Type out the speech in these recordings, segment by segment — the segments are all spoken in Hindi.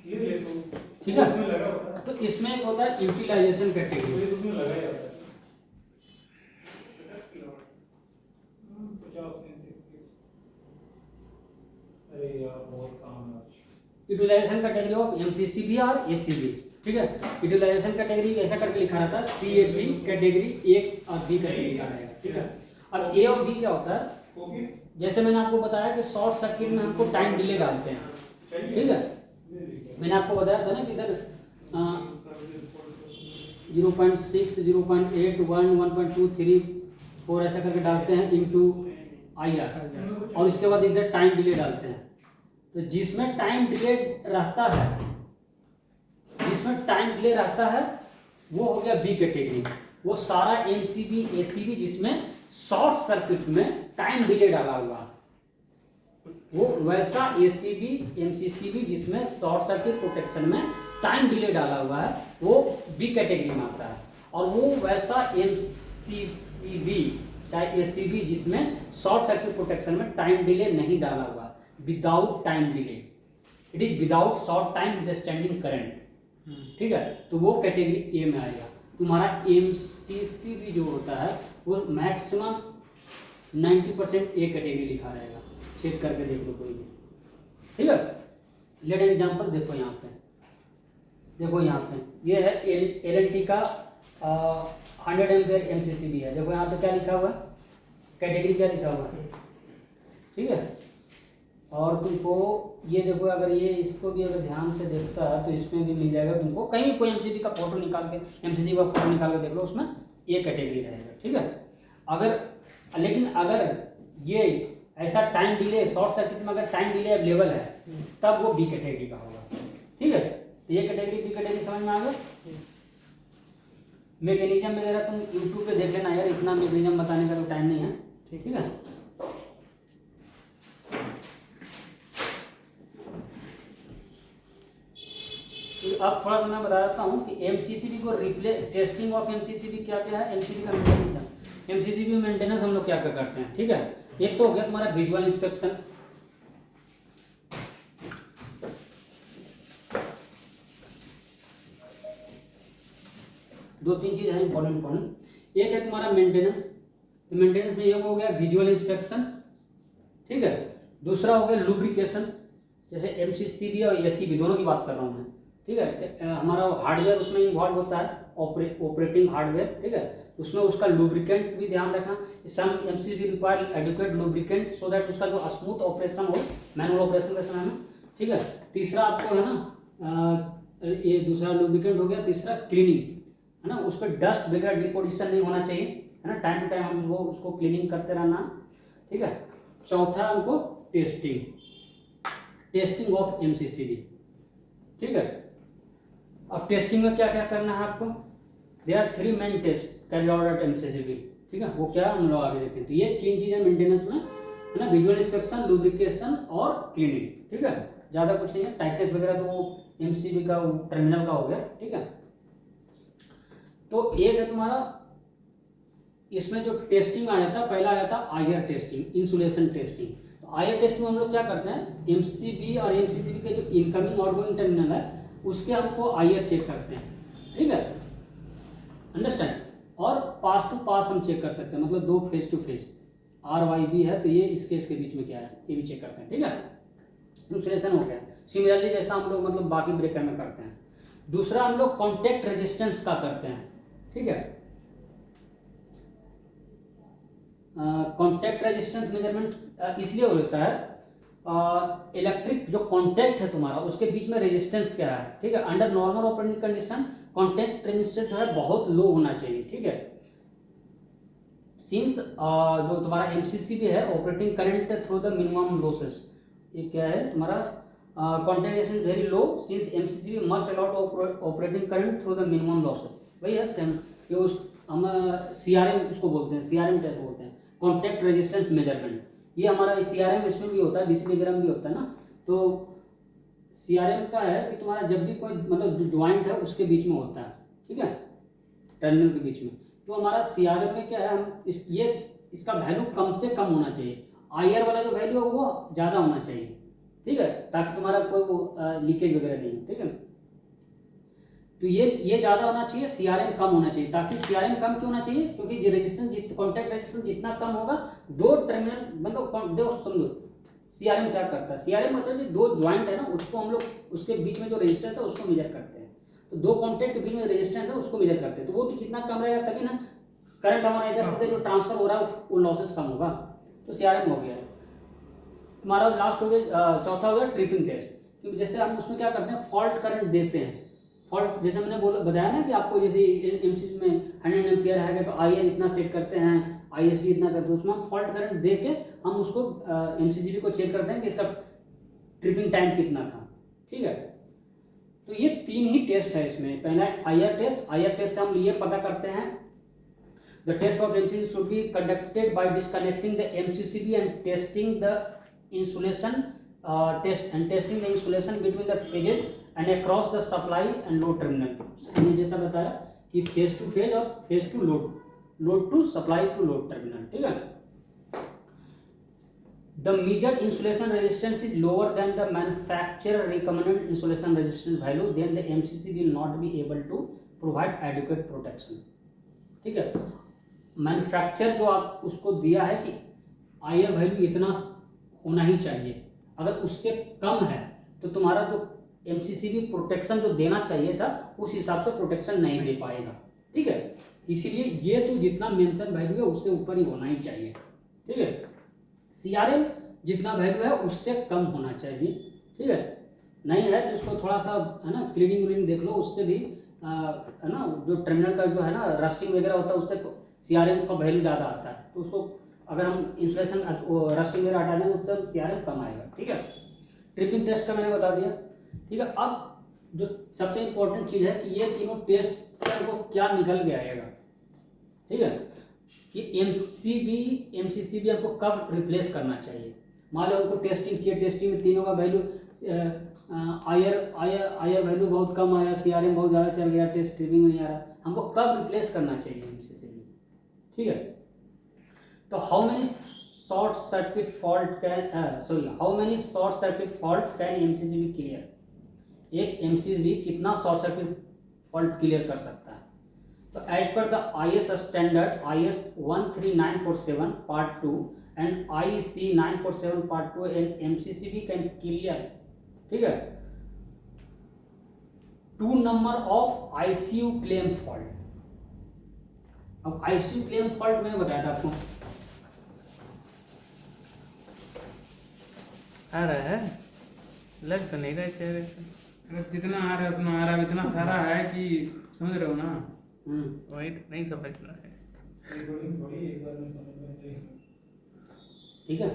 ये देखो, ठीक है। उसमें लगा होता है, तो इसमें एक होता है यूटिलाइजेशन कैटेगरी। तो उसमें लगाया जाता है 50-35। अरे यार बहुत काम है आज। यूटिलाइजेशन कैटेगरी ऑफ एमसीसीबी और एसीबी, ठीक है। यूटिलाइजेशन कैटेगरी ऐसा करके लिखा रहता है, सी ए बी कैटेगरी ए और बी करके लिखा रहेगा, ठीक है। अब ए और बी क्या होता है, ओके, जैसे मैंने आपको बताया कि शॉर्ट सर्किट में हमको टाइम डिले डालते हैं, ठीक है। मैंने आपको बताया था ना कि इधर 0.6, 0.8, 1, 1.2, 3, 4 ऐसा करके डालते हैं इनटू IR, और इसके बाद इधर टाइम डिले डालते हैं। तो जिसमें टाइम डिले रहता है, जिसमें टाइम डिले रहता है वो हो गया बी कैटेगरी। वो सारा एमसीबी एसीबी जिसमें शॉर्ट सर्किट में टाइम डिले डाला हुआ है, वो वैसा एसीबी एमसीसीबी जिसमें शॉर्ट सर्किट प्रोटेक्शन में टाइम डिले डाला हुआ है, वो बी कैटेगरी में आता है। और वो वैसा एमसीबी चाहे एसीबी जिसमें शॉर्ट सर्किट प्रोटेक्शन में टाइम डिले नहीं डाला हुआ, without time delay, it is without short time with standing current, ठीक है। तो वो कैटेगरी ए में आएगा। तुम्हारा एमसीसीबी जो होता है वो मैक्सिमम 90% ए कैटेगरी लिखा रहेगा, चेक करके देख लो कोई भी, ठीक है। लेट एग्जांपल देखो यहाँ पे, देखो यहाँ पे ये है LNT का 100 एम्पियर एमसीसीबी है। देखो यहाँ पे क्या लिखा हुआ है, कैटेगरी क्या लिखा हुआ है, ठीक है। और तुमको ये देखो, अगर ये इसको भी अगर ध्यान से देखता है तो इसमें भी मिल जाएगा तुमको, कहीं भी कोई एमसीबी का फोटो निकाल के, एमसीबी का फोटो निकाल के देख लो, उसमें ए कैटेगरी रहेगा, ठीक है। अगर लेकिन अगर ये ऐसा टाइम डिले शॉर्ट सर्किट में अगर टाइम डिले अवेलेबल है तब वो बी कैटेगरी का होगा, ठीक है। तो ये कैटेगरी बी कैटेगरी समझ में आ गया। मैकेनिज्म वगैरह तुम यूट्यूब पे देख लेना यार, इतना मैकेनिज्म बताने का तो टाइम नहीं है, ठीक है। अब थोड़ा सा मैं बता देता हूँ कि एमसीसीबी को रिप्लेस, टेस्टिंग ऑफ एमसीसीबी क्या क्या है, एमसीबी का मेंटेनेंस, एमसीसीबी में मेंटेनेंस हम लोग क्या क्या करते हैं, ठीक है। एक तो हो गया तुम्हारा विजुअल इंस्पेक्शन, दो तीन चीज है इंपॉर्टेंट। एक है तुम्हारा मेंटेनेंस, तो मेंटेनेंस में एक हो गया विजुअल इंस्पेक्शन, ठीक है। दूसरा हो गया लुब्रिकेशन, जैसे एमसीसीबी और एसीबी दोनों की बात कर रहा हूँ मैं, ठीक है। हमारा हार्डवेयर उसमें इन्वॉल्व होता है, ऑपरेटिंग हार्डवेयर, ठीक है। उसमें उसका लुब्रिकेंट भी ध्यान रखना, some MCCB require adequate lubricant so that उसका जो स्मूथ ऑपरेशन हो मैनुअल ऑपरेशन के समय में, ठीक है। तीसरा आपको है ना, ये दूसरा लुब्रिकेंट हो गया। तीसरा क्लीनिंग है ना, उस पर डस्ट वगैरह डिपोजिशन नहीं होना चाहिए, है ना, टाइम टू टाइम हम उसको क्लीनिंग करते रहना, ठीक है। चौथा हमको टेस्टिंग, टेस्टिंग ऑफ एमसीसीबी, ठीक है। अब टेस्टिंग में क्या क्या करना है आपको, there are 3 main test carried out at MCCB, ठीक है। वो क्या हम लोग आगे देखें। तो ये 3 चीजें मेंटेनेंस में है ना, विजुअल इंस्पेक्शन, लुब्रिकेशन और क्लीनिंग, ठीक है। ज्यादा कुछ नहीं है, टाइटनेस वगैरह तो वो एमसीसीबी का टर्मिनल का हो गया, ठीक है। तो एक है तुम्हारा, इसमें जो टेस्टिंग आ जाता है, पहला आ जाता है आईआर टेस्टिंग, इंसुलेशन टेस्टिंग। तो आईआर टेस्टिंग में हम लोग क्या करते हैं, एमसीबी और एमसीसीबी के जो इनकमिंग आउटगोइंग टर्मिनल है उसके हमको आईआर चेक करते हैं, ठीक है, अंडरस्टैंड। और पास टू पास हम चेक कर सकते हैं, मतलब 2 फेज टू फेज RYB है तो ये इसके बीच में क्या है ये भी चेक करते हैं, ठीक है। इंसुलेशन हो गया। सिमिलरली जैसा हम लोग मतलब बाकी ब्रेकर में करते हैं। दूसरा हम लोग कॉन्टैक्ट रेजिस्टेंस का करते हैं, ठीक है। कॉन्टैक्ट रेजिस्टेंस मेजरमेंट इसलिए होता है, इलेक्ट्रिक जो कॉन्टैक्ट है तुम्हारा उसके बीच में रेजिस्टेंस क्या है, ठीक है। Under normal operating condition contact resistance जो है बहुत लो होना चाहिए, ठीक है। सिंस जो तुम्हारा एमसीसीबी है operating current through the minimum losses, ये क्या है तुम्हारा contact resistance very low since MCCB must allow operating current through the minimum losses, वही है सेम। ये उस हम CRM उसको बोलते हैं, CRM टेस्ट बोलते हैं, कॉन्टैक्ट रेजिस्टेंस मेजरमेंट। ये हमारा CRM इसमें भी होता है, डीसी वगैरह में भी होता है ना। तो CRM का है कि तुम्हारा जब भी कोई मतलब जो ज्वाइंट है उसके बीच में होता है, ठीक है, टर्मिनल के बीच में। तो हमारा CRM में क्या है, हम इसका वैल्यू कम से कम होना चाहिए, IR वाला जो वैल्यू है वो ज़्यादा होना चाहिए, ठीक है, ताकि तुम्हारा कोई वो लीकेज वगैरह नहीं हो, ठीक है। तो ये ज़्यादा होना चाहिए, CRM कम होना चाहिए। ताकि CRM कम क्यों होना चाहिए, क्योंकि रेजिस्टेंस कॉन्टैक्ट रेजिस्टेंस जितना कम होगा, दो टर्मिनल मतलब दो, समझो CRM क्या करता है, CRM मतलब जो दो ज्वाइंट है ना, उसको हम लोग उसके बीच में जो रेजिस्टेंस है उसको मेजर करते हैं। तो दो कॉन्टैक्ट के बीच में रेजिस्टेंस है उसको मेजर करते हैं। तो वो तो जितना कम रहेगा तभी ना करंट हमारा इधर से जो ट्रांसफर हो रहा है वो लॉसेस कम होगा। तो CRM हो गया। तुम्हारा लास्ट हो गया, चौथा हो गया ट्रिपिंग टेस्ट। क्योंकि जैसे हम उसमें क्या करते हैं, फॉल्ट करंट देते हैं। फॉल्ट जैसे मैंने बताया ना कि आपको जैसे एमसीसी में 100 एम्पियर है तो IR इतना सेट करते हैं, ISD इतना करते हैं, उसमें हम फॉल्ट करंट दे के हम उसको MCCB को चेक करते हैं कि इसका ट्रिपिंग टाइम कितना था, ठीक है। तो ये 3 ही टेस्ट है इसमें। पहला IR टेस्ट से हम ये पता करते हैं the test of MCCB should be conducted by disconnecting the MCCB and testing the insulation testing the insulation between the phases and across the supply and load terminal. मैंने जैसा बताया कि फेज टू फेज और phase to load to supply to load terminal, ठीक है। The measured insulation resistance is lower than the manufacturer recommended insulation resistance value, then the MCCB will not be able to provide adequate protection, ठीक है। मैन्युफैक्चर जो आप उसको दिया है कि IR वैल्यू इतना होना ही चाहिए, अगर उससे कम है तो तुम्हारा जो MCCB प्रोटेक्शन जो देना चाहिए था उस हिसाब से प्रोटेक्शन नहीं दे पाएगा, ठीक है। इसीलिए ये तो जितना मेंशन वैल्यू है उससे ऊपर ही होना ही चाहिए, ठीक है। CRM जितना वैल्यू है उससे कम होना चाहिए, ठीक है। नहीं है तो उसको थोड़ा सा है ना क्लीनिंग व्लीनिंग देख लो, उससे भी है ना जो टर्मिनल का जो है ना रस्टिंग वगैरह होता है उससे CRM का वैल्यू ज़्यादा आता है। तो उसको अगर हम इंसुलेशन रस्टिंग वगैरह हटा देंगे उससे CRM कम आएगा, ठीक है। ट्रिपिंग टेस्ट का मैंने बता दिया, ठीक है। अब जो सबसे इम्पोर्टेंट चीज़ है कि ये तीनों टेस्ट से हमको क्या निकल के आएगा, ठीक है, कि MCCB हमको कब रिप्लेस करना चाहिए। मान लो हमको टेस्टिंग किया, टेस्टिंग में तीनों का वैल्यू IR वैल्यू बहुत कम आया, CRM बहुत ज़्यादा चल गया, टेस्ट ट्रिपिंग में नहीं आ रहा, हमको कब रिप्लेस करना चाहिए MCCB, ठीक है। तो how many short circuit fault can MCCB clear, एक MCCB कितना शॉर्ट सर्किट फॉल्ट क्लियर कर सकता है। तो as per the IS standard IS 13947 part 2 and IEC 947 part 2 and MCCB can clear, ठीक है, 2 number of ICU claim fault. अब ICU क्लेम फॉल्ट मैंने बताया था आपको, आ रहा है, लग तो नहीं रहा है चेहरे से। अगर जितना आ रहा है उतना आ रहा है, इतना सारा है कि समझ रहे हो ना। वही तो नहीं समझना है। रिकॉर्डिंग थोड़ी एक बार में समझ में आएगी। ठीक है।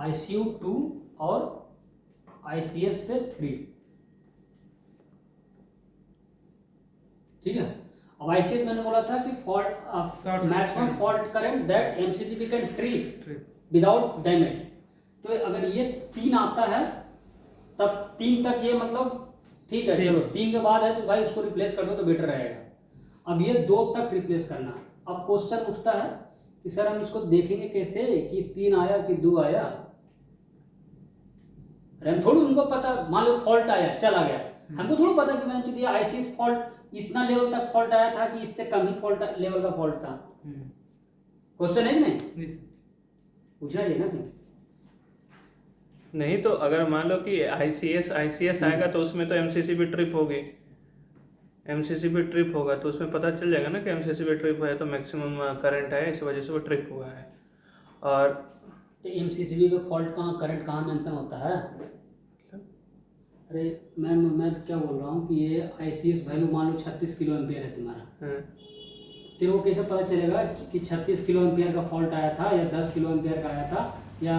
ICU 2 और ICS पे 3, ठीक है। अब ICS मैंने बोला था कि fault maximum fault current that MCCB can treat without damage. तो अगर ये 3 आता है तब 3 तक ये मतलब ठीक है, चलो 3 के बाद है तो भाई उसको रिप्लेस कर दो तो बेटर रहेगा। अब ये 2 तक रिप्लेस करना। अब क्वेश्चन उठता है कि सर हम इसको देखेंगे कैसे कि 3 आया कि 2 आया। अरे हम थोड़ी उनको पता, मान लो फॉल्ट आया चला गया, हमको थोड़ा पता कि मैंने दिया ICS फॉल्ट इतना लेवल तक फॉल्ट आया था कि इससे कम ही फॉल्ट लेवल का फॉल्ट था। क्वेश्चन है कि नहीं, पूछना चाहिए ना फिर। नहीं तो अगर मान लो कि ICS आएगा तो उसमें तो MCCB ट्रिप होगी, MCCB ट्रिप होगा तो उसमें पता चल जाएगा ना कि MCCB ट्रिप है तो मैक्सिमम करंट है, इस वजह से वो ट्रिप हुआ है। और तो MCCB पे फॉल्ट कहाँ, करंट कहाँ मेंशन होता है? अरे मैं क्या बोल रहा हूँ कि ये ICS वैल्यू मान लो 36 किलो एम्पियर है तुम्हारा, तेरे को कैसे पता चलेगा कि 36 किलो एम्पियर का फॉल्ट आया था या 10 किलो एम्पियर का आया था या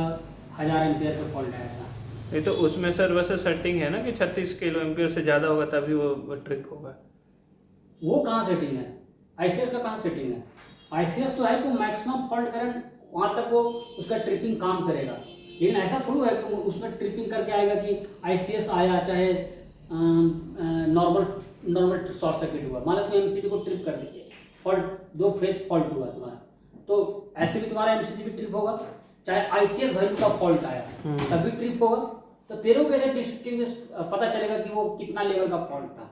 1000 एम्पियर का फॉल्ट आया था? ये तो उसमें सर वैसे सेटिंग है ना कि 36 किलो एम्पियर से ज़्यादा होगा तभी वो ट्रिप होगा। वो कहाँ सेटिंग है? ICS का कहाँ सेटिंग है? ICS तो है कि मैक्सिमम फॉल्ट करंट वहाँ तक वो उसका ट्रिपिंग काम करेगा, लेकिन ऐसा थोड़ा है कि उसमें ट्रिपिंग करके आएगा कि ICS आया चाहे नॉर्मल नॉर्मल शॉर्ट सर्किट हुआ, मान लो कि एमसीसी को ट्रिप कर दीजिए, फॉल्ट 2 फेज फॉल्ट हुआ तुम्हारा, तो ऐसे भी तुम्हारा एमसीसी भी ट्रिप होगा, चाहे आईसीएस वैल्यू का फॉल्ट आया तभी ट्रिप होगा। तो तेरे को कैसे डिस्टिंग्विश पता चलेगा कि वो कितना लेवल का फॉल्ट था?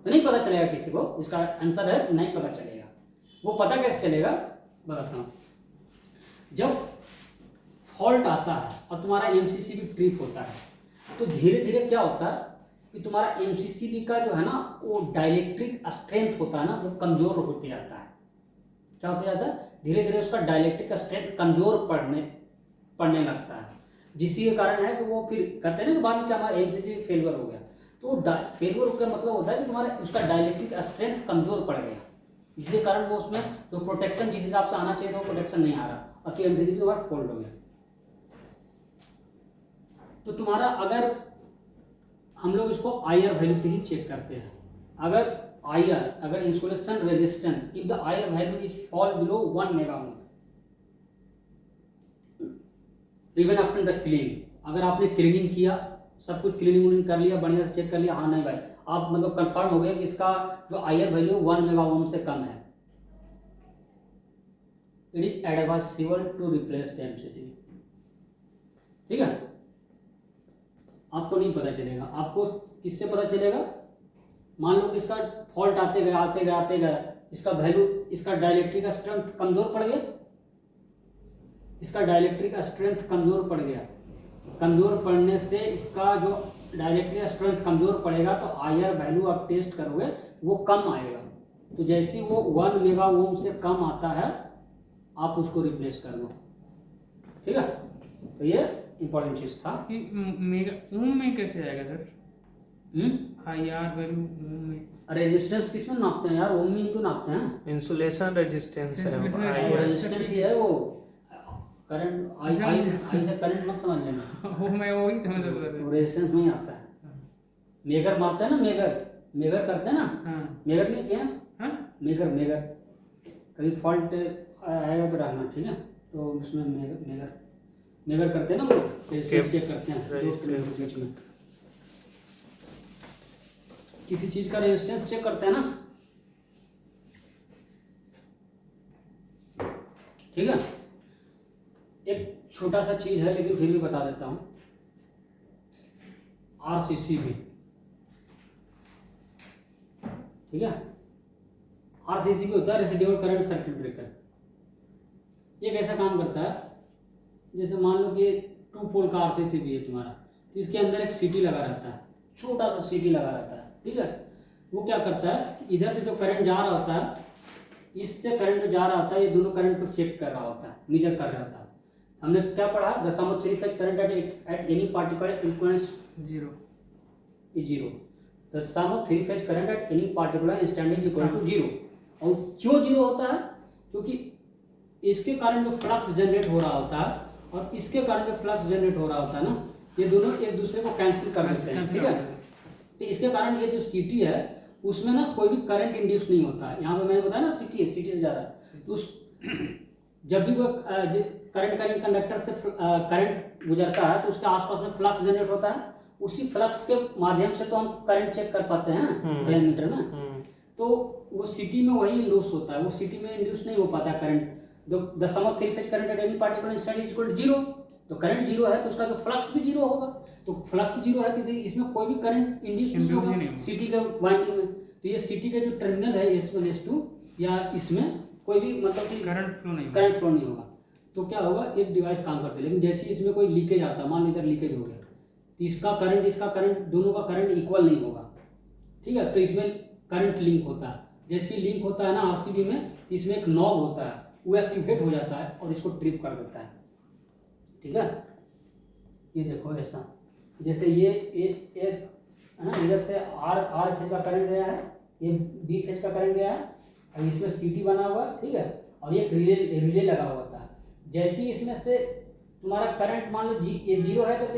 तो नहीं पता चलेगा किसी को, इसका आंसर है नहीं पता चलेगा। वो पता कैसे चलेगा बताता हूँ। जब फॉल्ट आता है और तुम्हारा एमसीसी भी ट्रिप होता है तो धीरे धीरे क्या होता है कि तुम्हारा एमसीसी का जो है ना वो डाइलेक्ट्रिक स्ट्रेंथ होता है ना वो कमजोर होते जाता है। क्या होते जाता है? धीरे धीरे उसका डाइलेक्ट्रिक स्ट्रेंथ कमजोर पड़ने लगता है, जिसके कारण है कि वो फिर कहते हैं ना कि बाद में क्या हमारा एमसीसी फेलियर हो गया। तो फेलियर का मतलब होता है कि तुम्हारा उसका डाइलेक्ट्रिक स्ट्रेंथ कमजोर पड़ गया, जिसके कारण वो उसमें जो प्रोटेक्शन जिस हिसाब से आना चाहिए था वो प्रोटेक्शन नहीं आ रहा और फिर एमसीसी के बाद फोल्ड हो गया। तो तुम्हारा अगर हम लोग इसको आईआर वैल्यू से ही चेक करते हैं, अगर insulation resistance if the IR value is fall below 1 mega ohm even after the cleaning, अगर आपने क्लीनिंग किया, सब कुछ क्लीनिंग कर लिया, बढ़िया से चेक कर लिया, हाँ नहीं भाई आप मतलब कंफर्म हो गया कि इसका जो आईआर वैल्यू 1 मेगा ओम से कम है, it is advisable to replace the MCC. ठीक है, आपको नहीं पता चलेगा, आपको किससे पता चलेगा? मान लो कि इसका फॉल्ट आते गए इसका वैल्यू, इसका डाइलेक्ट्रिक स्ट्रेंथ कमजोर पड़ गया, इसका डाइलेक्ट्रिक स्ट्रेंथ कमजोर पड़ गया, कमजोर पड़ने से इसका जो डाइलेक्ट्रिक स्ट्रेंथ कमजोर पड़ेगा तो आईआर वैल्यू आप टेस्ट करोगे वो कम आएगा। तो जैसे ही वो 1 मेगा ओम से कम आता है आप उसको रिप्लेस कर दो। ठीक है, तो ये इंपॉर्टेंट चीज था कि मेगा ओम में कैसे आएगा सर? आईआर वैल्यू ओम में रेजिस्टेंस किसमें नापते हैं यार? ओम में तो नापते हैं। इंसुलेशन रेजिस्टेंस है रेजिस्टेंस ही है वो, करंट आई से करंट मत समझ लेना। वो मैं वही समझ रहा था। रेजिस्टेंस में ही आता है। मेगर मारते हैं ना, मेगर करते हैं ना, हाँ मेगर नहीं किया? हाँ मेगर कभी फॉल्ट आएगा तो रहना, ठीक है? तो उसमें मेगर करते हैं ना, रेजिस्टेंस चेक करते हैं दोस्त लोग के बीच में, किसी चीज का रेजिस्टेंस चेक करते हैं ना। ठीक है, एक छोटा सा चीज है लेकिन फिर भी बता देता हूं, आरसीसीबी। ठीक है, आरसीसीबी होता है रेसिडुअल करंट सर्किट ब्रेकर। ये कैसा काम करता है? जैसे मान लो कि 2 पोल का आरसीसीबी है तुम्हारा, तो इसके अंदर एक सीटी लगा रहता है, छोटा सा सीटी लगा रहता है। ठीक है, वो क्या करता है, इधर से जो करंट जा रहा होता है, इससे करंट जो जा रहा होता है, ये दोनों करंट को चेक कर रहा होता है, मेजर कर रहा होता है। हमने क्या पढ़ा? The sum of 3 phase current at any particular frequency zero is 0. The sum of 3 phase current at any particular instant is equal to 0. और क्यों 0 होता है? क्योंकि इसके कारण जो फ्लक्स जनरेट हो रहा होता है और इसके कारण जो फ्लक्स जनरेट हो रहा होता है ना, ये दोनों एक दूसरे को कैंसिल कर देते हैं। ठीक है, तो इसके कारण ये जो सीटी है उसमें ना कोई भी करंट इंड्यूस नहीं होता है। यहाँ पे मैंने बताया ना सीटी से जा रहा है, तो उस जब भी वो करंट का कंडक्टर से करंट गुजरता है तो उसके आसपास में फ्लक्स जनरेट होता है, उसी फ्लक्स के माध्यम से तो हम करंट चेक कर पाते हैं डायमीटर में। तो वो सिटी में वही इंड्यूस होता है, वो सिटी में इंड्यूस नहीं हो पाता current. The sum of 3 phase current at any particular instant is equal to 0। तो करंट 0 है तो उसका जो फ्लक्स भी 0 होगा। तो फ्लक्स 0 है तो इसमें कोई भी करंट इंड्यूस नहीं होगा सिटी के वाइंडिंग में। तो ये सिटी के जो टर्मिनल है S1 S2 या इसमें कोई भी मतलब कि करंट फ्लो नहीं होगा। तो क्या होगा, एक डिवाइस काम करते हैं, लेकिन जैसे इसमें कोई लीकेज आता है, मान लो इधर लीकेज हो गया, तो इसका करंट दोनों का करंट इक्वल नहीं होगा। ठीक है, तो इसमें करंट लिंक होता है। जैसे लिंक होता है ना आरसीबी में, इसमें एक नॉब होता है, वो एक्टिवेट हो जाता है और इसको ट्रिप कर देता है। ठीक है, ये देखो ऐसा, जैसे ये है ना, इधर से आर फेज का करंट गया है, ये बी फेज का करंट गया है, और इसमें सीटी बना हुआ है। ठीक है, और ये रिले लगा हुआ था। जैसे ही इसमें से तुम्हारा करंट मान लो ये 0 है तो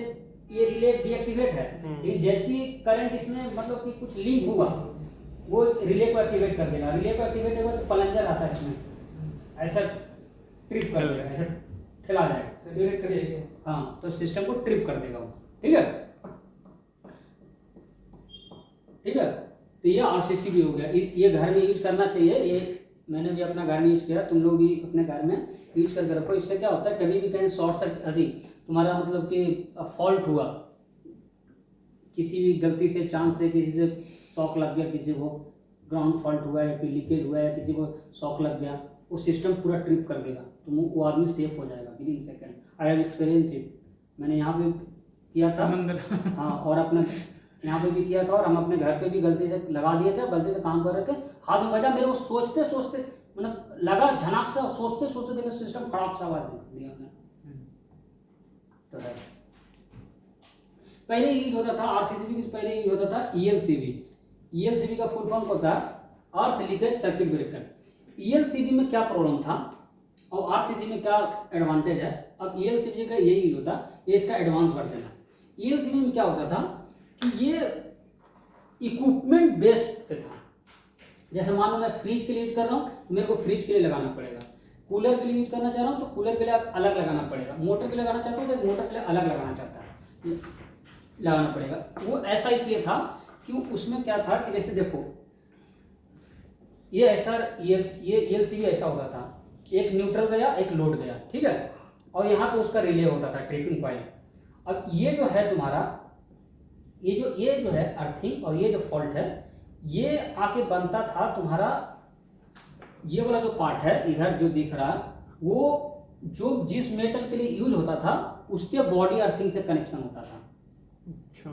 ये रिले डीएक्टिवेट है, लेकिन जैसे ही करंट इसमें मतलब कि कुछ लिंक हुआ, वो रिले को एक्टिवेट कर देगा। रिले को एक्टिवेट होगा तो प्लंजर आता है इसमें, ऐसा ट्रिप कर देगा, ऐसा ठेला जाएगा। हाँ, तो सिस्टम को ट्रिप कर देगा वो। ठीक है, ठीक है, तो ये RCC भी हो गया। ये घर में यूज करना चाहिए, ये मैंने भी अपना घर में यूज किया, तुम लोग भी अपने घर में यूज करके रखो। इससे क्या होता है, कभी भी कहीं शॉर्ट सर्किट अधिक तुम्हारा मतलब कि फॉल्ट हुआ, किसी भी गलती से चांस से किसी से शॉक लग गया, किसी को ग्राउंड फॉल्ट हुआ है, फिर लीकेज हुआ है, किसी को शॉक लग गया, वो सिस्टम पूरा ट्रिप कर देगा, तो वो आदमी सेफ हो जाएगा with in second. I have experience it, मैंने यहाँ पे किया था। हाँ, और अपने यहाँ पे भी किया था, और हम अपने घर पे भी गलती से लगा दिए थे, गलती से काम कर रहे थे, हाथ में बजा, मेरे को सोचते सोचते मतलब लगा झनाक से, सोचते सोचते देखो सिस्टम खराब सा आवाज दिया था। तो है पहले यूज होता था RCCB, पहले यूज होता था ELCB। ELCB का फुल फॉर्म होता है अर्थ लीकेज सर्किट ब्रेकर। ELCB में क्या प्रॉब्लम था और RCCB में क्या एडवांटेज है, अब ELCB का यही यूज होता है, ये इसका एडवांस वर्जन है। ELCB में क्या होता था कि ये इक्विपमेंट बेस्ड पे था। जैसे मान लो मैं फ्रिज के लिए यूज कर रहा हूँ, मेरे को फ्रिज के लिए लगाना पड़ेगा, कूलर के लिए यूज करना चाह रहा हूँ तो कूलर के लिए अलग लगाना पड़ेगा, मोटर के लिए लगाना चाहता हूँ तो मोटर के लिए अलग लगाना चाहता है, लगाना पड़ेगा। वो ऐसा इसलिए था कि उसमें क्या था कि जैसे देखो ये ऐसा ये ELCB ऐसा होता था, एक न्यूट्रल गया एक लोड गया, ठीक है, और यहाँ पे उसका रिले होता था ट्रिपिंग पॉइंट। अब ये जो है तुम्हारा ये जो है अर्थिंग और ये जो फॉल्ट है, ये आके बनता था तुम्हारा, ये वाला जो पार्ट है इधर जो दिख रहा वो जो जिस मेटल के लिए यूज होता था उसके बॉडी अर्थिंग से कनेक्शन होता था। अच्छा,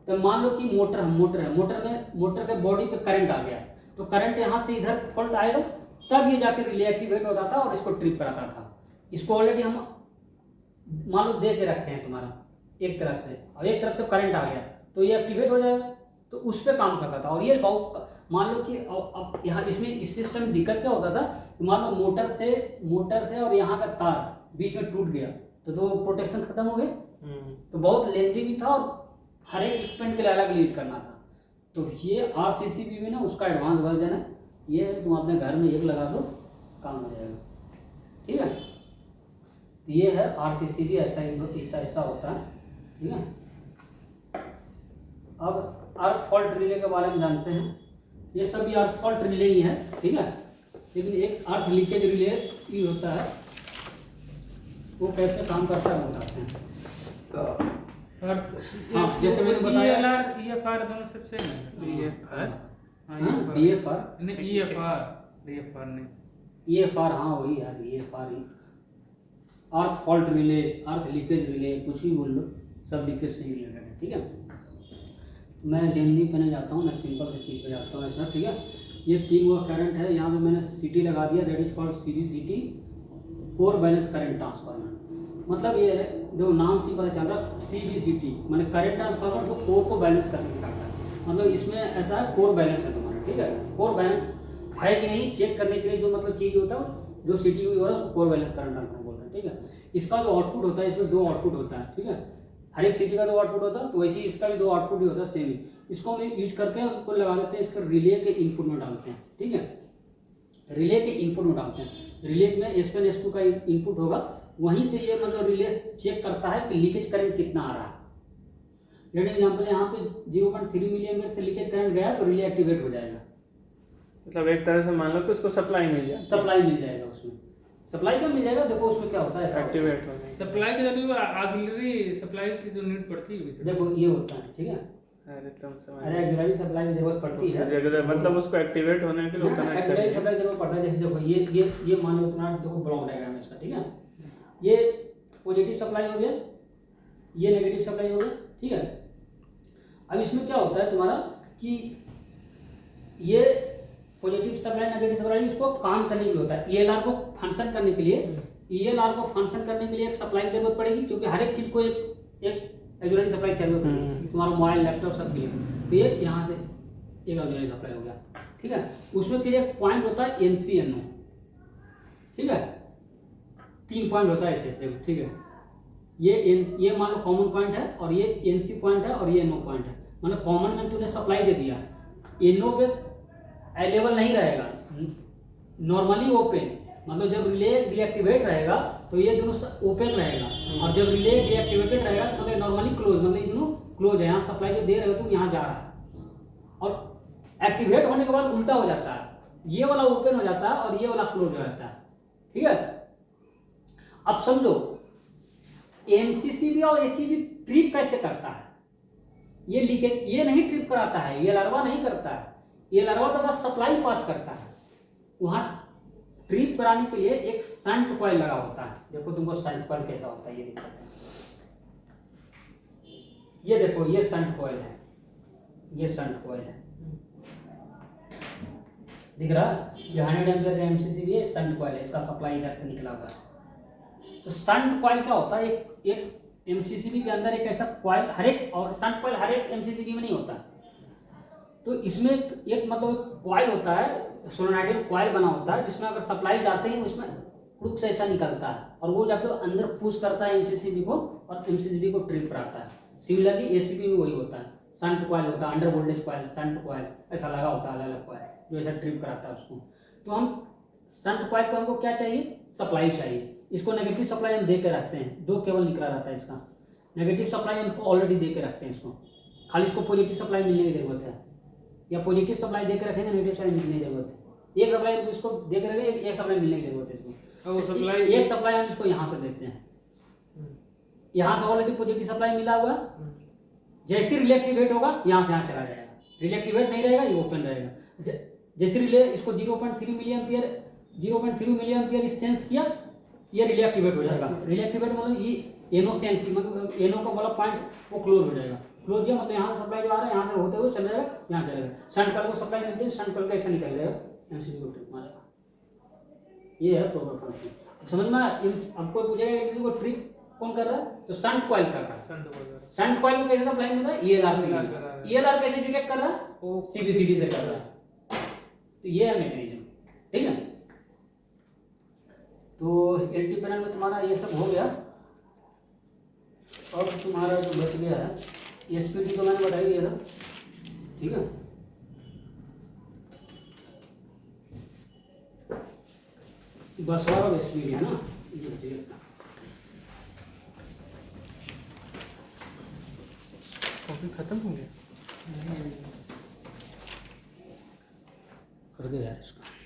तो मान लो कि मोटर है, मोटर के बॉडी पे करंट आ गया, तो करंट यहाँ से इधर फॉल्ट आएगा, तब ये जाके रिले एक्टिवेट होता था और इसको ट्रिप कराता था। इसको ऑलरेडी हम मान लो दे के रखे हैं तुम्हारा एक तरफ से, और एक तरफ से करंट आ गया तो ये एक्टिवेट हो जाएगा, तो उस पर काम करता था। और ये बहुत मान लो कि अब यहाँ इसमें इस सिस्टम में दिक्कत क्या होता था, मान लो मोटर से और यहाँ का तार बीच में टूट गया तो दो प्रोटेक्शन खत्म हो गए, तो बहुत लेंथी भी था और हर एक इक्विपमेंट के लिए अलग यूज करना था। तो ये RCCB में ना उसका एडवांस वर्जन है, ये तुम अपने घर में एक लगा दो काम हो जाएगा, ठीक है। ये है RCCB, ऐसा होता है, ठीक है। अब अर्थ फॉल्ट रिले के बारे में जानते हैं, ये सब भी अर्थ फॉल्ट रिले ही है, ठीक है, लेकिन एक अर्थ लीकेज रिले ही होता है, वो कैसे काम करता है बताते हैं। हाँ, जैसे मैंने बताया EFR दोनों सबसे EFR DFR नहीं, EFR नहीं, EFR, हाँ वही यार, EFR ही earth fault relay, earth leakage relay, कुछ भी बोल लो, सब लीकेज से ही रिलेटेड है, ठीक है। मैं लेंदी पे नहीं जाता हूँ, मैं सिंपल से चीज़ पे जाता हूँ ऐसा, ठीक है। ये 3 हुआ करंट है, यहाँ पे मैंने CT लगा दिया, that is called CBCT, core balance current transformer. मतलब ये है, जो नाम से पता चल रहा, CBCT माने करंट ट्रांसफार्मर जो कोर को बैलेंस करके करता है। मतलब इसमें ऐसा है, कोर बैलेंस है तुम्हारा, ठीक है। कोर बैलेंस है कि नहीं चेक करने के लिए जो मतलब चीज़ होता है, जो CT यूज हो रहा है उसको कोर बैलेंस करंट ट्रांसफार्मर बोल रहे हैं, ठीक है। इसका जो आउटपुट होता है, इसमें 2 आउटपुट होता है, ठीक है। हर एक CT का 2 आउटपुट होता है, तो वैसे ही इसका भी 2 आउटपुट ही होता है, सेम ही। इसको हम यूज करके हमको लगा देते हैं, इसका रिले के इनपुट में डालते हैं, ठीक है। रिले के इनपुट में डालते हैं, रिले में S1 S2 का इनपुट होगा, वहीं से ये मतलब रिले चेक करता है कि लीकेज करंट कितना आ रहा है। जैसे एग्जाम्पल यहाँ पे 0.3 मिलीएम्पियर से लीकेज करंट गया तो रिले एक्टिवेट हो जाएगा। मतलब एक तरह से मान लो कि उसको सप्लाई मिल जाए, सप्लाई मिल जाएगा, उसमें सप्लाई का मिल जाएगा। देखो उसमें क्या होता है, एक्टिवेट हो जाए, सप्लाई की जरूरत ऑक्सिलरी सप्लाई की जो नीड पड़ती है, देखो ये होता है, ठीक है। अरे तुम समझ, अरे ऑक्सिलरी सप्लाई की जरूरत पड़ती है, मतलब उसको एक्टिवेट होने के लिए उतना ऑक्सिलरी सप्लाई की जरूरत पड़ता है। जैसे देखो ये मान लो तुम्हारा, देखो ब्लॉक डायग्राम है इसका, ठीक है। ये पॉजिटिव सप्लाई हो गया, ये नेगेटिव सप्लाई हो गया, ठीक है। अब इसमें क्या होता है तुम्हारा कि ये पॉजिटिव सप्लाई नेगेटिव सप्लाई उसको काम करने के लिए होता है। ELR को फंक्शन करने के लिए, ELR को फंक्शन करने के लिए एक सप्लाई की जरूरत पड़ेगी, क्योंकि हर एक चीज को एक ऑक्सिलरी सप्लाई चाहिए होती तुम्हारा मोबाइल लैपटॉप सब के लिए। तो ये यहाँ से एक ऑक्सिलरी सप्लाई हो गया, ठीक है। उसमें फिर एक पॉइंट होता है NC/NO, ठीक है। 3 पॉइंट होता है इसे, देखो, ठीक है। ये मान लो कॉमन पॉइंट है, और ये NC पॉइंट है, और ये NO पॉइंट है। मतलब कॉमन में तूने सप्लाई दे दिया, NO पे अवेलेबल नहीं रहेगा, नॉर्मली ओपन, मतलब जब रिले डीएक्टिवेट रहेगा तो ये दोनों ओपन रहेगा, और जब रिले डीएक्टिवेटेड रहेगा तो मतलब नॉर्मली क्लोज, मतलब ये दोनों क्लोज है। यहाँ सप्लाई जो दे रहे हो तुम यहाँ जा रहा है, और एक्टिवेट होने के बाद उल्टा हो जाता है, ये वाला ओपन हो जाता है और ये वाला क्लोज हो जाता है। ठीक है, अब समझो एमसीसीबी और एसीबी ट्रिप कैसे करता है। ये लीकेज ये नहीं ट्रिप कराता है, ये लार्वा नहीं करता है, ये लार्वा तो बस सप्लाई पास करता है। वहां ट्रिप कराने के लिए एक शंट कॉइल लगा होता है। देखो तुमको शंट कॉइल कैसा होता है ये दिखाते हैं। ये देखो ये शंट कॉइल है, ये शंट कॉइल है, दिख रहा है? ये 100 एम्पियर का एमसीसीबी है, शंट कॉइल है, इसका सप्लाई इधर से निकला हुआ है। तो शंट कॉइल क्या होता है, एक एमसीसीबी के अंदर एक ऐसा कॉइल, हर एक, और शंट कॉइल हर एक एमसीसीबी में नहीं होता। तो इसमें एक मतलब कॉइल होता है, सोलेनॉइडल कॉइल बना होता है, जिसमें अगर सप्लाई जाते ही उसमें क्रुक्स ऐसा निकलता है और वो जाकर अंदर पुश करता है एमसीसीबी को और एमसीसीबी को ट्रिप कराता है। सिमिलरली एसीबी में वही होता है, शंट कॉइल होता है, under voltage coil, shunt coil ऐसा लगा होता है, अलग अलग कॉइल जो ऐसा ट्रिप कराता है उसको। तो हम शंट कॉइल को हमको क्या चाहिए, सप्लाई चाहिए। इसको नेगेटिव सप्लाई हम दे के रखते हैं, 2 केबल निकला रहता है इसका, नेगेटिव सप्लाई हमको ऑलरेडी दे के रखते हैं इसको, खाली इसको पॉजिटिव सप्लाई मिलने की जरूरत है, या पॉजिटिव सप्लाई दे के रखेंगे, नेगेटिव सप्लाई मिलने की जरूरत है। एक सप्लाई इसको दे के रखेंगे, एक सप्लाई मिलने की जरूरत है इसको। वो सप्लाई एक सप्लाई हम इसको यहाँ से देते हैं, यहाँ से ऑलरेडी पॉजिटिव सप्लाई मिला हुआ, जैसे रिलेक्टिवेट होगा यहाँ से यहाँ चला जाएगा, रिलेक्टिवेट नहीं रहेगा, ये ओपन रहेगा। जैसे रिले इसको 0.3 milli ampere 0.3 milli ampere sense किया, ये रिलेक्टिवेट हो जाएगा। रिलेक्टिवेट मतलब ये एनो सेंस, मतलब एनो का वाला पॉइंट वो क्लोज हो जाएगा। क्लोज किया मतलब यहाँ से सप्लाई जो आ रहा है यहाँ से होते हुए चला जाएगा, यहाँ चलेगा। शंट कॉइल को सप्लाई मिलती है, शंट कॉइल कैसे निकल जाएगा, एमसीबी को ट्रिप मारेगा। ये है प्रॉपर फंक्शन, समझ में। अब कोई पूछेगा किसी को ट्रिप कौन कर रहा है, तो शंट कॉइल कर रहा है। शंट कॉइल को कैसे सप्लाई मिल रहा है, ईएलआर से। ईएलआर कैसे डिटेक्ट कर रहा है, वो सीबीसीडी से कर रहा है। तो ये है मैकेनिज्म, ठीक है। तो एलटी पैनल में तुम्हारा ये सब हो गया। और तुम्हारा जो बच गया है एसपीडी तो मैंने बता ही दिया था, ठीक है। बस और एसपीडी है ना, ये बचिए। कॉफी खत्म हो गया, कर दे यार इसको।